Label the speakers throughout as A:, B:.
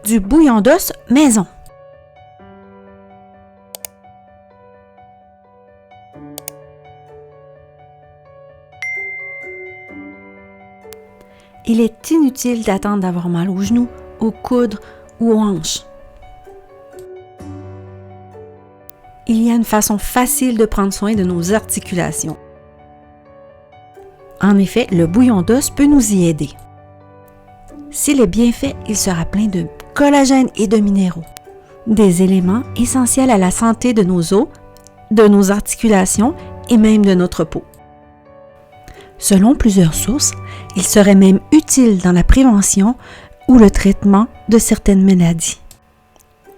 A: du bouillon d'os maison. Il est inutile d'attendre d'avoir mal aux genoux, aux coudes ou aux hanches. Il y a une façon facile de prendre soin de nos articulations. En effet, le bouillon d'os peut nous y aider. S'il est bien fait, il sera plein de collagène et de minéraux, des éléments essentiels à la santé de nos os, de nos articulations et même de notre peau. Selon plusieurs sources, il serait même utile dans la prévention ou le traitement de certaines maladies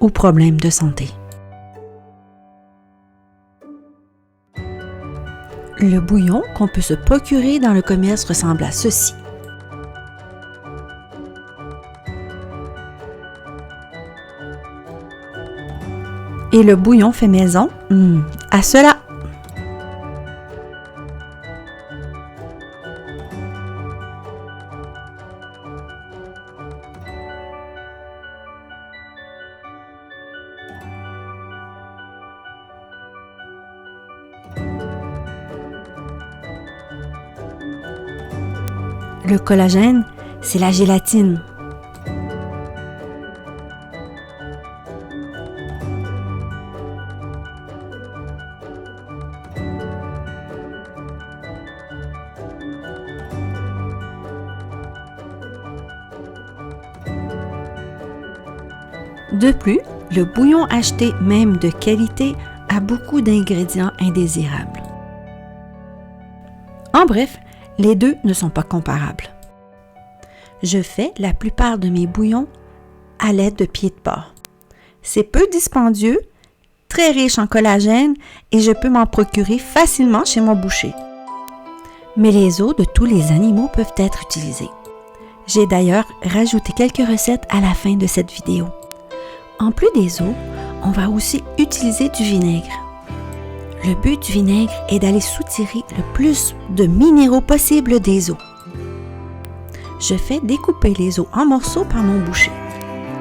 A: ou problèmes de santé. Le bouillon qu'on peut se procurer dans le commerce ressemble à ceci. Et le bouillon fait maison, à cela! Le collagène, c'est la gélatine. De plus, le bouillon acheté, même de qualité, a beaucoup d'ingrédients indésirables. En bref, les deux ne sont pas comparables. Je fais la plupart de mes bouillons à l'aide de pieds de porc. C'est peu dispendieux, très riche en collagène et je peux m'en procurer facilement chez mon boucher. Mais les os de tous les animaux peuvent être utilisés. J'ai d'ailleurs rajouté quelques recettes à la fin de cette vidéo. En plus des os, on va aussi utiliser du vinaigre. Le but du vinaigre est d'aller soutirer le plus de minéraux possible des os. Je fais découper les os en morceaux par mon boucher.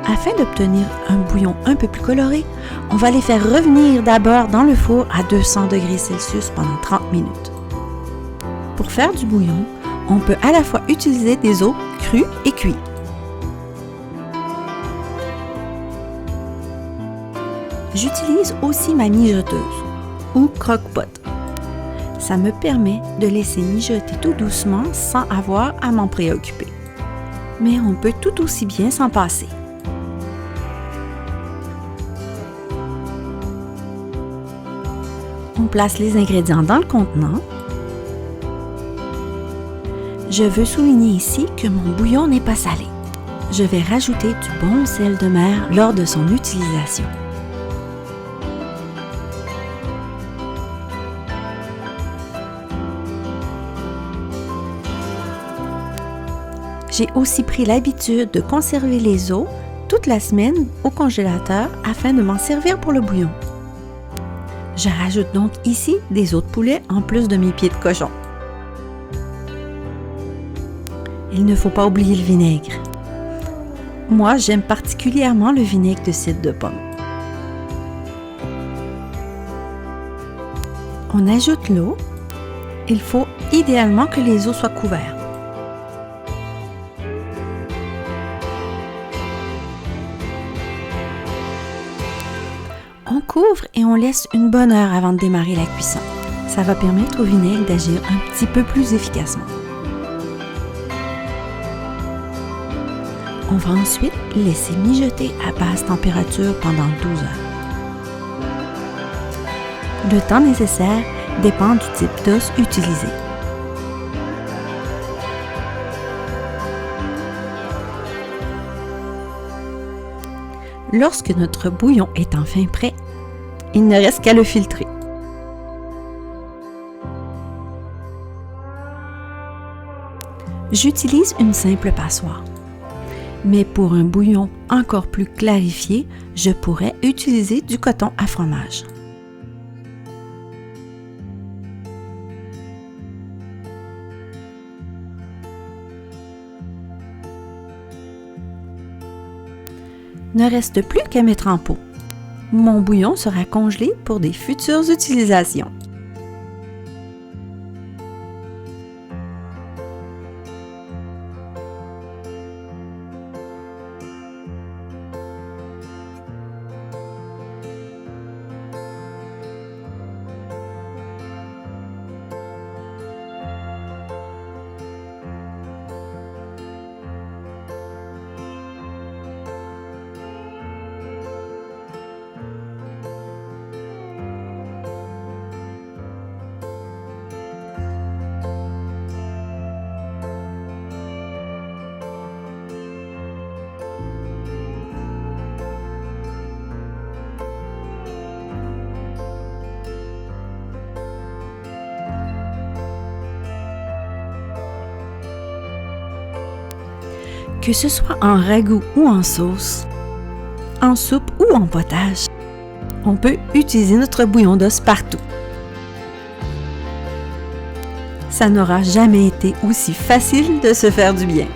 A: Afin d'obtenir un bouillon un peu plus coloré, on va les faire revenir d'abord dans le four à 200 degrés Celsius pendant 30 minutes. Pour faire du bouillon, on peut à la fois utiliser des os crus et cuits. J'utilise aussi ma mijoteuse ou croque-pot. Ça me permet de laisser mijoter tout doucement sans avoir à m'en préoccuper. Mais on peut tout aussi bien s'en passer. On place les ingrédients dans le contenant. Je veux souligner ici que mon bouillon n'est pas salé. Je vais rajouter du bon sel de mer lors de son utilisation. J'ai aussi pris l'habitude de conserver les os toute la semaine au congélateur afin de m'en servir pour le bouillon. Je rajoute donc ici des os de poulet en plus de mes pieds de cochon. Il ne faut pas oublier le vinaigre. Moi, j'aime particulièrement le vinaigre de cidre de pomme. On ajoute l'eau. Il faut idéalement que les os soient couverts. On couvre et on laisse une bonne heure avant de démarrer la cuisson. Ça va permettre au vinaigre d'agir un petit peu plus efficacement. On va ensuite laisser mijoter à basse température pendant 12 heures. Le temps nécessaire dépend du type d'os utilisé. Lorsque notre bouillon est enfin prêt, il ne reste qu'à le filtrer. J'utilise une simple passoire. Mais pour un bouillon encore plus clarifié, je pourrais utiliser du coton à fromage. Ne reste plus qu'à mettre en pot. Mon bouillon sera congelé pour des futures utilisations. Que ce soit en ragoût ou en sauce, en soupe ou en potage, on peut utiliser notre bouillon d'os partout. Ça n'aura jamais été aussi facile de se faire du bien.